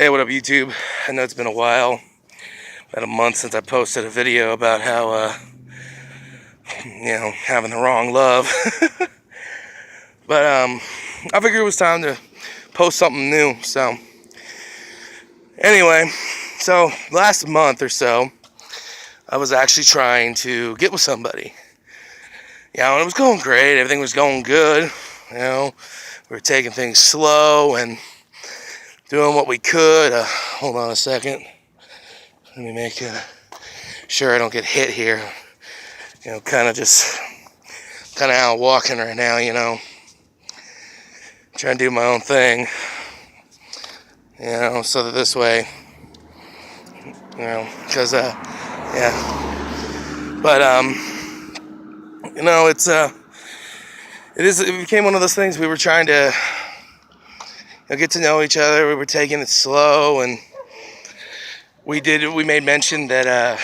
Hey, what up, YouTube? I know it's been a while, about a month since I posted a video about how, having the wrong love. But, I figured it was time to post something new. So, anyway, last month or so, I was actually trying to get with somebody. And it was going great. Everything was going good. We were taking things slow and doing what we could. Hold on a second. Let me make sure I don't get hit here. Kind of out walking right now, trying to do my own thing, so that this way, because, but, it became one of those things. We were trying to get to know each other. We were taking it slow, and we made mention that,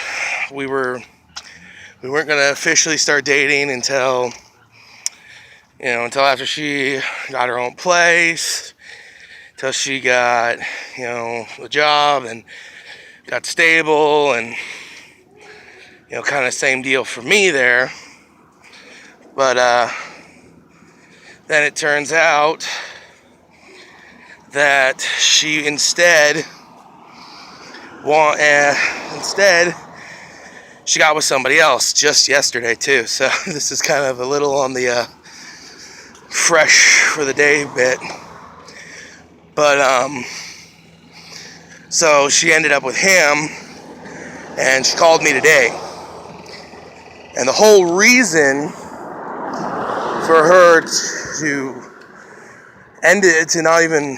we weren't going to officially start dating until after she got her own place, until she got, a job and got stable, and, kind of same deal for me there. But, then it turns out that she instead she got with somebody else just yesterday too. So this is kind of a little on the fresh for the day bit. But so she ended up with him, and she called me today. And the whole reason for her to end it, to not even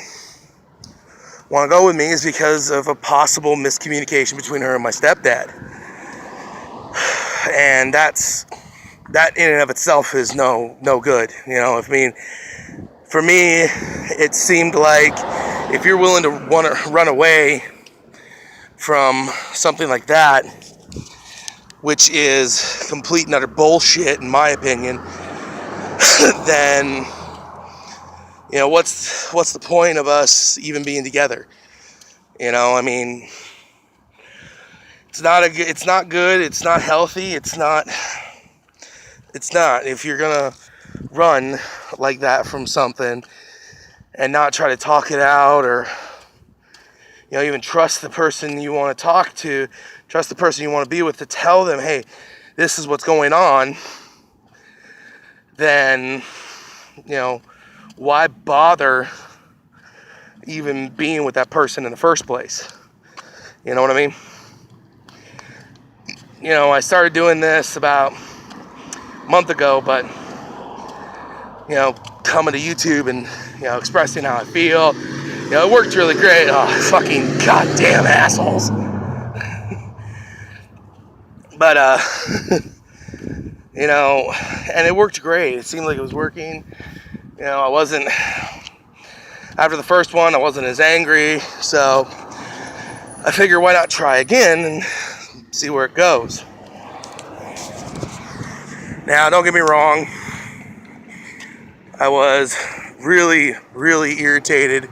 want to go with me, is because of a possible miscommunication between her and my stepdad. And that in and of itself is no good. For me, it seemed like if you're willing to want to run away from something like that, which is complete and utter bullshit in my opinion, then what's the point of us even being together? It's not good. It's not healthy. It's not. If you're gonna run like that from something and not try to talk it out, or even trust the person you want to talk to, trust the person you want to be with, to tell them, hey, this is what's going on, then why bother even being with that person in the first place? You know what I mean? I started doing this about a month ago, but coming to YouTube and expressing how I feel, it worked really great. Oh, fucking goddamn assholes. But and it worked great. It seemed like it was working. I wasn't, after the first one, I wasn't as angry, so I figured why not try again and see where it goes. Now, don't get me wrong, I was really, really irritated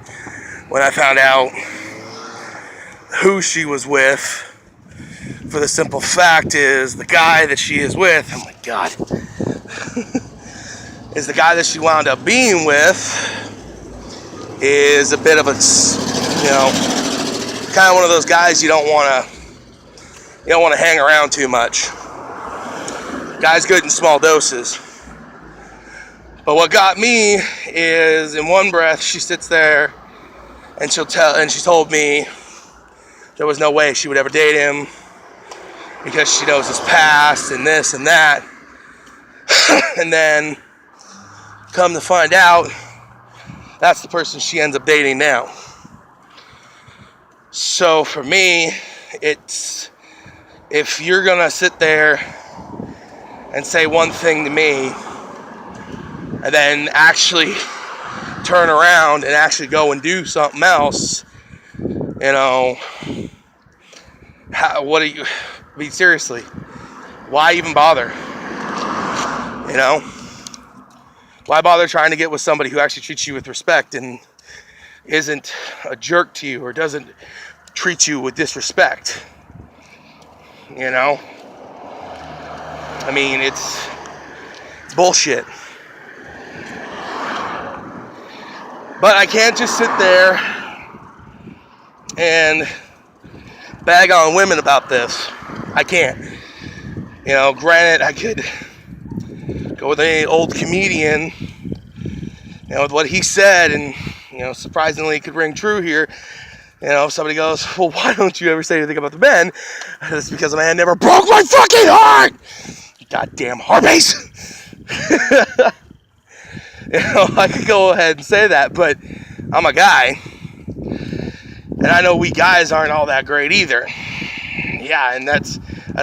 when I found out who she was with, for the simple fact is the guy that she is with, oh my god, is the guy that she wound up being with is a bit of a, kind of one of those guys you don't want to hang around too much. Guy's good in small doses. But what got me is, in one breath, she sits there and she told me there was no way she would ever date him because she knows his past and this and that. And then come to find out, that's the person she ends up dating now. So for me, it's, if you're gonna sit there and say one thing to me and then actually turn around and actually go and do something else, what are you, I mean, seriously, why even bother? Why bother trying to get with somebody who actually treats you with respect and isn't a jerk to you or doesn't treat you with disrespect. You know? I mean, it's bullshit. But I can't just sit there and bag on women about this. I can't. You know, granted, I could go with any old comedian, you know, with what he said, and, you know, surprisingly could ring true here. You know, if somebody goes, well, why don't you ever say anything about the men? It's because a man never broke my fucking heart! Goddamn harpies! You know, I could go ahead and say that, but I'm a guy. And I know we guys aren't all that great either. Yeah, and that's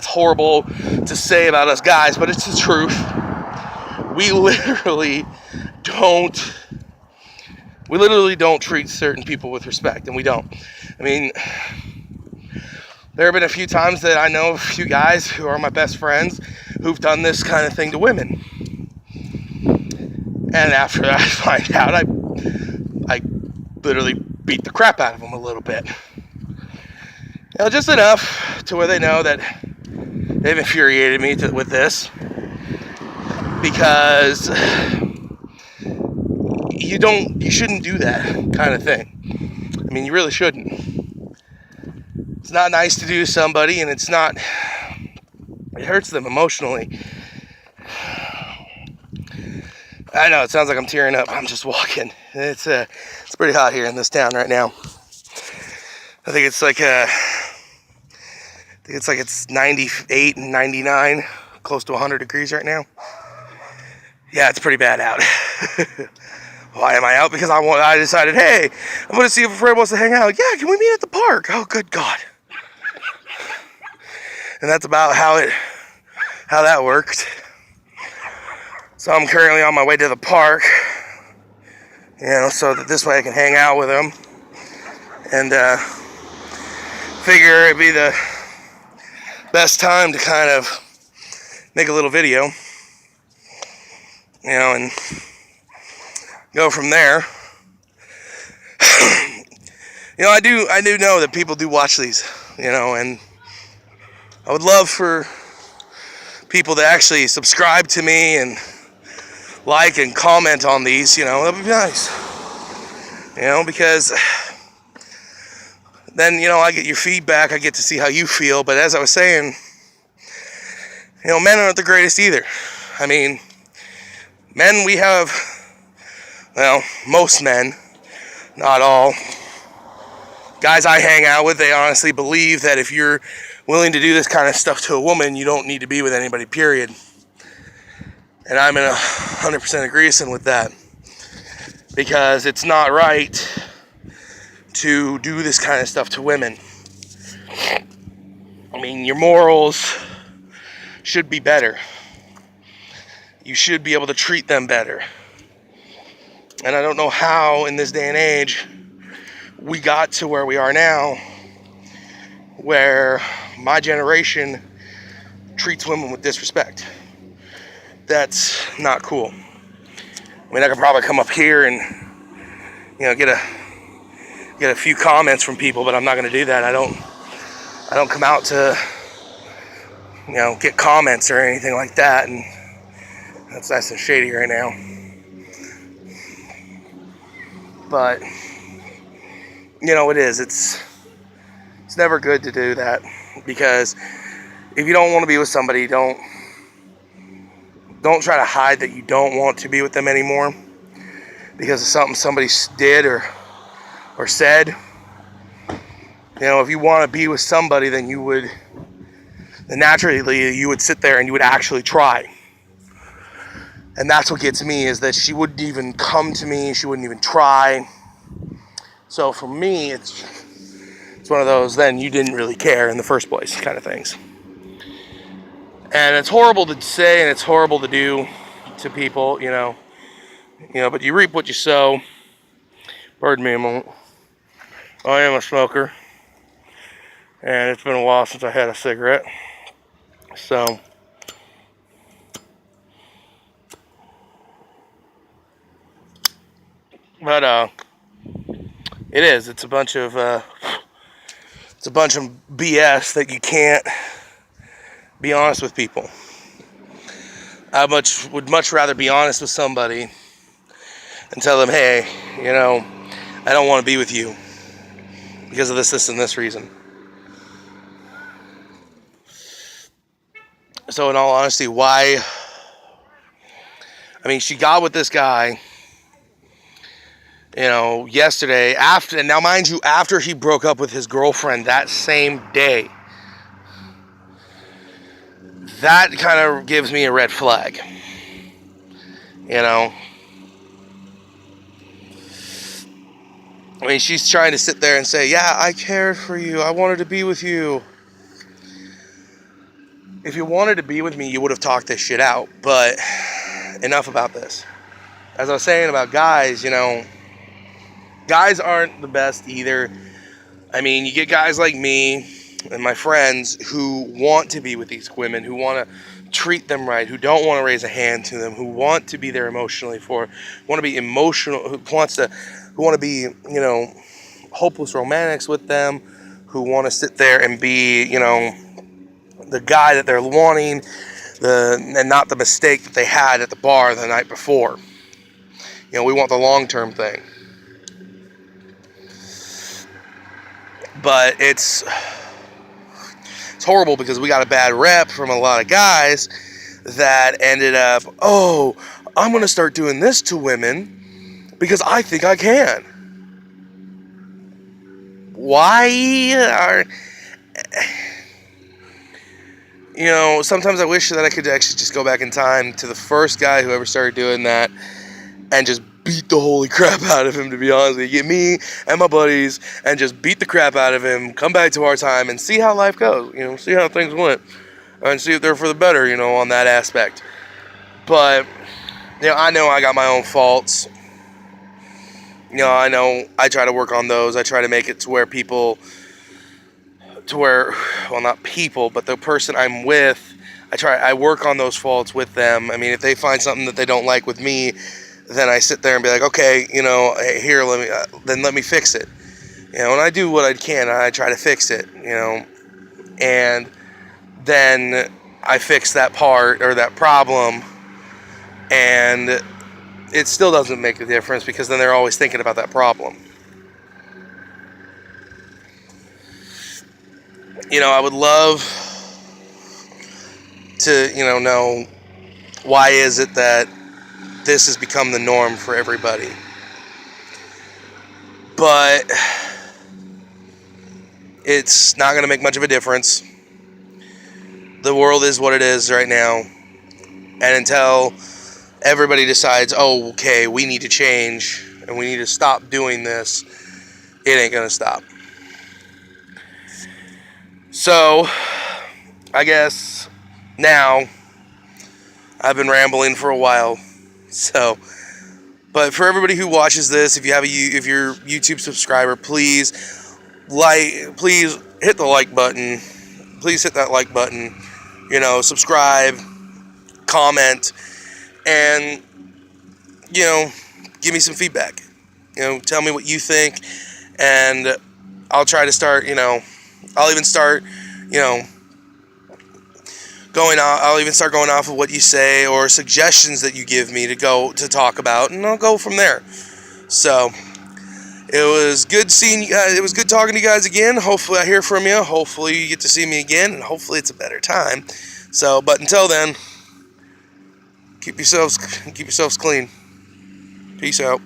horrible to say about us guys, but it's the truth. We literally don't treat certain people with respect, and we don't. I mean, there have been a few times that I know a few guys who are my best friends who've done this kind of thing to women. And after I find out, I literally beat the crap out of them a little bit. You know, just enough to where they know that they've infuriated me with this. Because you shouldn't do that kind of thing. I mean, you really shouldn't. It's not nice to do to somebody, and it hurts them emotionally. I know, it sounds like I'm tearing up. I'm just walking. It's pretty hot here in this town right now. I think it's like it's 98 and 99, close to 100 degrees right now. Yeah, it's pretty bad out. Why am I out? Because I decided, hey, I'm going to see if a friend wants to hang out. Yeah, can we meet at the park? Oh, good God. And that's about how that worked. So I'm currently on my way to the park, you know, so that this way I can hang out with them. And figure it'd be the best time to kind of make a little video, you know, and go from there. You know, I do know that people do watch these, you know, and I would love for people to actually subscribe to me and like and comment on these, you know, that'd be nice. You know, because then, you know, I get your feedback, I get to see how you feel. But as I was saying, you know, men aren't the greatest either. I mean, men, we have, well, most men, not all, guys I hang out with, they honestly believe that if you're willing to do this kind of stuff to a woman, you don't need to be with anybody, period. And I'm in 100% agreement with that. Because it's not right to do this kind of stuff to women. I mean, your morals should be better. You should be able to treat them better. And I don't know how, in this day and age, we got to where we are now, where my generation treats women with disrespect. That's not cool. I mean, I could probably come up here and, you know, get a few comments from people, but I'm not going to do that. I don't come out to, you know, get comments or anything like that, and that's nice and shady right now. But, you know, it's never good to do that, because if you don't want to be with somebody, don't try to hide that you don't want to be with them anymore because of something somebody did or said. You know, if you want to be with somebody, then naturally you would sit there and you would actually try. And that's what gets me, is that she wouldn't even come to me, she wouldn't even try. So for me, it's one of those, then you didn't really care in the first place kind of things. And it's horrible to say, and it's horrible to do to people, you know, but you reap what you sow. Pardon me a moment. I am a smoker, and it's been a while since I had a cigarette. So, but It is. It's a bunch of BS that you can't be honest with people. I would much rather be honest with somebody and tell them, hey, I don't want to be with you because of this, and this reason. So in all honesty, why? I mean, she got with this guy, yesterday, and now mind you, after he broke up with his girlfriend that same day. That kind of gives me a red flag. I mean, she's trying to sit there and say, yeah, I cared for you. I wanted to be with you. If you wanted to be with me, you would have talked this shit out. But enough about this. As I was saying about guys, guys aren't the best either. I mean, you get guys like me and my friends who want to be with these women, who want to treat them right, who don't want to raise a hand to them, who want to be there emotionally for, want to be emotional, who want to be, hopeless romantics with them, who want to sit there and be, the guy that they're wanting, and not the mistake that they had at the bar the night before. We want the long-term thing. But it's horrible because we got a bad rep from a lot of guys that ended up, oh, I'm going to start doing this to women because I think I can. Why sometimes I wish that I could actually just go back in time to the first guy who ever started doing that and just beat the holy crap out of him, to be honest with you. Get me and my buddies and just beat the crap out of him, come back to our time and see how life goes, see how things went and see if they're for the better, on that aspect. But, I know I got my own faults. I know I try to work on those. I try to make it to where not people, but the person I'm with, I work on those faults with them. I mean, if they find something that they don't like with me, then I sit there and be like, okay, here, let me fix it. And I do what I can. I try to fix it, and then I fix that part or that problem, and it still doesn't make a difference because then they're always thinking about that problem. I would love to, know why is it that this has become the norm for everybody. But it's not going to make much of a difference. The world is what it is right now. And until everybody decides, oh, okay, we need to change and we need to stop doing this, it ain't going to stop. So, I guess now I've been rambling for a while. So, but for everybody who watches this, if you're a YouTube subscriber, please hit the like button. Please hit that like button. Subscribe, comment, and give me some feedback. Tell me what you think, and I'll try to start. I'll even start going off of what you say or suggestions that you give me to talk about, and I'll go from there. So it was good seeing you guys. It was good talking to you guys again. Hopefully I hear from you. Hopefully you get to see me again, and hopefully it's a better time. So, but until then, keep yourselves clean. Peace out.